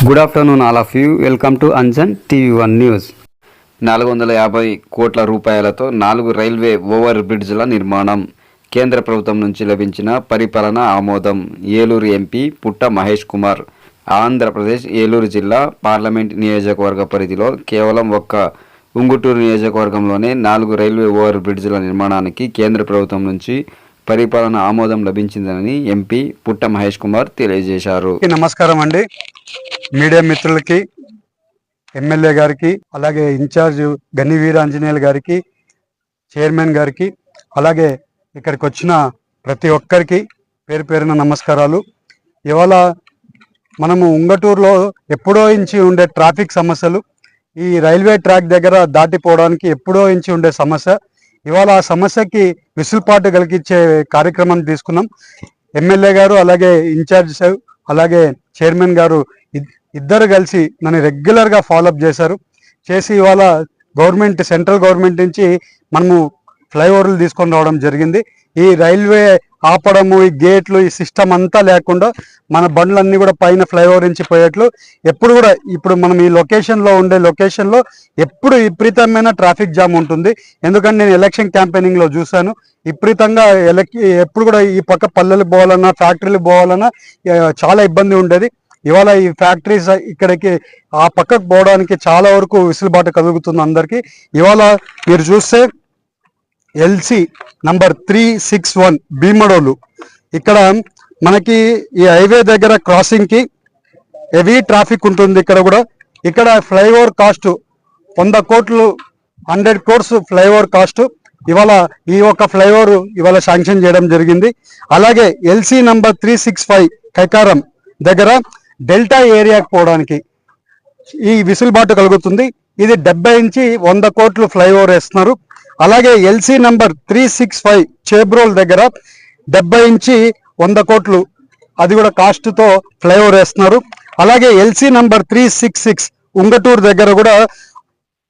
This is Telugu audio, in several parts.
Good afternoon all of you. Welcome to Anjan TV one news. 450 కోట్ల రూపాయలతో 4 రైల్వే ఓవర్ బ్రిడ్జ్ల నిర్మాణం. కేంద్ర ప్రభుత్వం నుంచి లభించిన పరిపాలన ఆమోదం. ఏలూరు ఎంపీ పుట్ట మహేష్ కుమార్. ఆంధ్రప్రదేశ్ ఏలూరు జిల్లా పార్లమెంట్ నియోజకవర్గ పరిధిలో కేవలం ఒక్క ఉంగుటూరు నియోజకవర్గంలోనే 4 రైల్వే ఓవర్ బ్రిడ్జ్ల నిర్మాణానికి కేంద్ర ప్రభుత్వం నుంచి పరిపాలన ఆమోదం లభించిందని ఎంపీ పుట్ట మహేష్ కుమార్ తెలియజేశారు. నమస్కారం అండి. మీడియా మిత్రులకి, ఎమ్మెల్యే గారికి, అలాగే ఇన్ఛార్జ్ గన్ని వీరాంజనేయులు గారికి, చైర్మన్ గారికి, అలాగే ఇక్కడికి వచ్చిన ప్రతి ఒక్కరికి పేరు పేరున నమస్కారాలు. ఇవాళ మనము ఉంగటూరులో ఎప్పుడో ఇంచి ఉండే ట్రాఫిక్ సమస్యలు, ఈ రైల్వే ట్రాక్ దగ్గర దాటిపోవడానికి ఎప్పుడో ఇంచి ఉండే సమస్య, ఇవాళ ఆ సమస్యకి విసులుపాటు కలిగించే కార్యక్రమం తీసుకున్నాం. ఎమ్మెల్యే గారు, అలాగే ఇన్ఛార్జ్ సార్, అలాగే చైర్మన్ గారు ఇద్దరు కలిసి నన్ను రెగ్యులర్గా ఫాలోఅప్ చేసి ఇవాళ సెంట్రల్ గవర్నమెంట్ నుంచి మనము ఫ్లైఓవర్లు తీసుకొని రావడం జరిగింది. ఈ రైల్వే ఆపడము, ఈ గేట్లు, ఈ సిస్టమ్ అంతా లేకుండా మన బండ్లన్నీ కూడా పైన ఫ్లైఓవర్ నుంచి పోయేట్లు ఎప్పుడు కూడా ఇప్పుడు మనం ఈ లొకేషన్లో ఎప్పుడు విపరీతమైన ట్రాఫిక్ జామ్ ఉంటుంది. ఎందుకంటే నేను ఎలక్షన్ క్యాంపెయినింగ్లో చూశాను, విపరీతంగా ఎప్పుడు కూడా ఈ పక్క పల్లెలు పోవాలన్నా, ఫ్యాక్టరీలు పోవాలన్నా చాలా ఇబ్బంది ఉండేది. ఇవాళ ఈ ఫ్యాక్టరీస్ ఇక్కడికి ఆ పక్కకు పోవడానికి చాలా వరకు విసులుబాటు కలుగుతుంది అందరికీ. ఇవాళ మీరు చూస్తే LC నంబర్ 361 భీమడోలు, ఇక్కడ మనకి ఈ హైవే దగ్గర క్రాసింగ్కి హెవీ ట్రాఫిక్ ఉంటుంది. ఇక్కడ ఫ్లైఓవర్ కాస్ట్ 100 కోట్లు, 100 crores ఫ్లైఓవర్ కాస్ట్. ఇవాళ ఈ ఒక్క ఫ్లైఓవర్ ఇవాళ శాంక్షన్ చేయడం జరిగింది. అలాగే LC నంబర్ 365 కైకారం దగ్గర డెల్టా ఏరియాకి పోవడానికి ఈ విసులుబాటు కలుగుతుంది. ఇది 70 నుంచి 100 కోట్లు ఫ్లైఓవర్ వేస్తున్నారు. అలాగే LC నంబర్ 365 చేబ్రోల్ దగ్గర 70 నుంచి 100 కోట్లు అది కూడా కాస్ట్తో ఫ్లైఓవర్ వేస్తున్నారు. అలాగే LC నంబర్ 366 ఉంగటూరు దగ్గర కూడా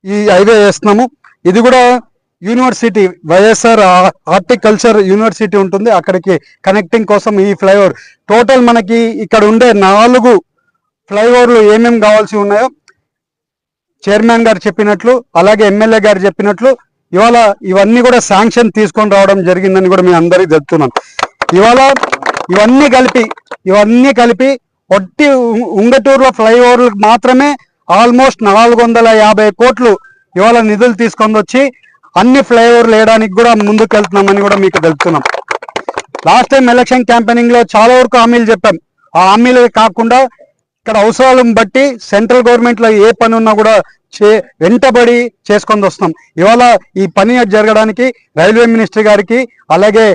ఈ హైవే వేస్తున్నాము. ఇది కూడా యూనివర్సిటీ, వైఎస్ఆర్ హార్టికల్చర్ యూనివర్సిటీ ఉంటుంది, అక్కడికి కనెక్టింగ్ కోసం ఈ ఫ్లైఓవర్. టోటల్ మనకి ఇక్కడ ఉండే 4 ఫ్లైఓవర్లు ఏమేమి కావాల్సి ఉన్నాయో చైర్మన్ గారు చెప్పినట్లు, అలాగే ఎమ్మెల్యే గారు చెప్పినట్లు ఇవాళ ఇవన్నీ కూడా శాంక్షన్ తీసుకొని రావడం జరిగిందని కూడా మీ అందరికీ చెప్తున్నాను. ఇవాళ ఇవన్నీ కలిపి ఒట్టి ఉంగటూరులో ఫ్లైఓవర్లు మాత్రమే ఆల్మోస్ట్ 450 కోట్లు ఇవాళ నిధులు తీసుకొని వచ్చి అన్ని ఫ్లైఓవర్లు వేయడానికి కూడా ముందుకెళ్తున్నామని కూడా మీకు తెలుపుతున్నాం. లాస్ట్ టైం ఎలక్షన్ క్యాంపెయినింగ్ లో చాలా వరకు హామీలు చెప్పాం. ఆ హామీలు కాకుండా ఇక్కడ అవసరాలను బట్టి సెంట్రల్ గవర్నమెంట్ లో ఏ పని ఉన్నా కూడా వెంటబడి చేసుకొని వస్తున్నాం. ఇవాళ ఈ పని జరగడానికి రైల్వే మినిస్టర్ గారికి, అలాగే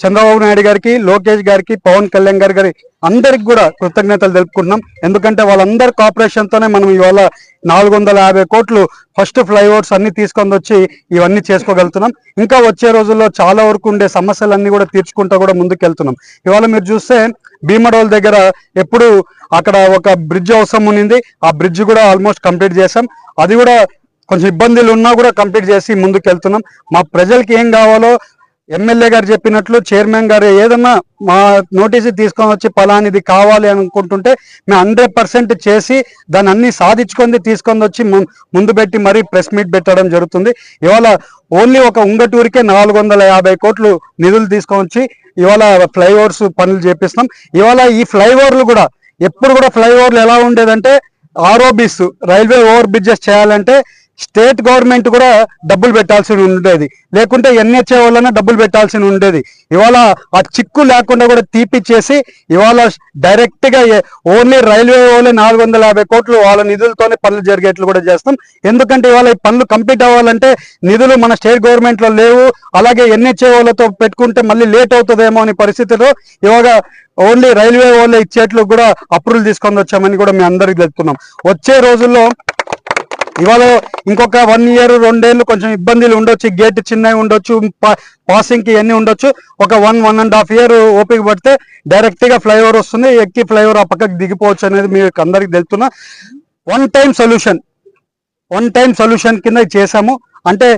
చంద్రబాబు నాయుడు గారికి, లోకేష్ గారికి, పవన్ కళ్యాణ్ గారి అందరికి కూడా కృతజ్ఞతలు తెలుపుకుంటున్నాం. ఎందుకంటే వాళ్ళందరి కోఆపరేషన్తోనే మనం ఇవాళ 450 కోట్లు ఫస్ట్ ఫ్లైఓవర్స్ అన్ని తీసుకొని వచ్చి ఇవన్నీ చేసుకోగలుగుతున్నాం. ఇంకా వచ్చే రోజుల్లో చాలా వరకు ఉండే సమస్యలన్నీ కూడా తీర్చుకుంటూ కూడా ముందుకెళ్తున్నాం. ఇవాళ మీరు చూస్తే భీమడోల్ దగ్గర ఎప్పుడు అక్కడ ఒక బ్రిడ్జ్ అవసరం ఉన్నింది, ఆ బ్రిడ్జ్ కూడా ఆల్మోస్ట్ కంప్లీట్ చేసాం. అది కూడా కొంచెం ఇబ్బందులు ఉన్నా కూడా కంప్లీట్ చేసి ముందుకెళ్తున్నాం. మా ప్రజలకి ఏం కావాలో ఎమ్మెల్యే గారు చెప్పినట్లు, చైర్మన్ గారు ఏదన్నా మా నోటీసు తీసుకొని వచ్చి పలానిది కావాలి అనుకుంటుంటే మేము 100% చేసి దాన్ని అన్ని సాధించుకొని తీసుకొని వచ్చి ముందు పెట్టి మరీ ప్రెస్ మీట్ పెట్టడం జరుగుతుంది. ఇవాళ ఓన్లీ ఒక ఉంగటూరికే 450 కోట్లు నిధులు తీసుకొని వచ్చి ఇవాళ ఫ్లైఓవర్స్ పనులు చేపిస్తున్నాం. ఇవాళ ఈ ఫ్లైఓవర్లు కూడా ఎప్పుడు కూడా ఫ్లైఓవర్లు ఎలా ఉండేదంటే ROBs, రైల్వే ఓవర్ బ్రిడ్జెస్ చేయాలంటే స్టేట్ గవర్నమెంట్ కూడా డబ్బులు పెట్టాల్సి ఉండేది, లేకుంటే NHA వల్లనే డబ్బులు పెట్టాల్సి ఉండేది. ఇవాళ ఆ చిక్కు లేకుండా కూడా తీపిచ్చేసి ఇవాళ డైరెక్ట్ గా ఓన్లీ రైల్వే వాళ్ళే 450 కోట్లు వాళ్ళ నిధులతోనే పనులు జరిగేట్లు కూడా చేస్తాం. ఎందుకంటే ఇవాళ ఈ పనులు కంప్లీట్ అవ్వాలంటే నిధులు మన స్టేట్ గవర్నమెంట్ లో లేవు. అలాగే NHA వాళ్ళతో పెట్టుకుంటే మళ్ళీ లేట్ అవుతుందేమో అనే పరిస్థితిలో ఇవాళ ఓన్లీ రైల్వే వాళ్ళే ఇచ్చేట్లు కూడా అప్రూవల్ తీసుకొని వచ్చామని కూడా మీ అందరికి తెలుపుతున్నాం. వచ్చే రోజుల్లో ఇవాళ ఇంకొక 1 year 2 ఏళ్ళు కొంచెం ఇబ్బందులు ఉండొచ్చు, గేట్ చిన్నవి ఉండొచ్చు, పాసింగ్కి ఇవన్నీ ఉండొచ్చు. ఒక 1.5 year ఓపిక పడితే డైరెక్ట్ గా ఫ్లైఓవర్ వస్తుంది, ఎక్కి ఫ్లైఓవర్ ఆ పక్కకి దిగిపోవచ్చు అనేది మీకు అందరికి తెలుపుతున్నా. వన్ టైం సొల్యూషన్ కింద చేసాము. అంటే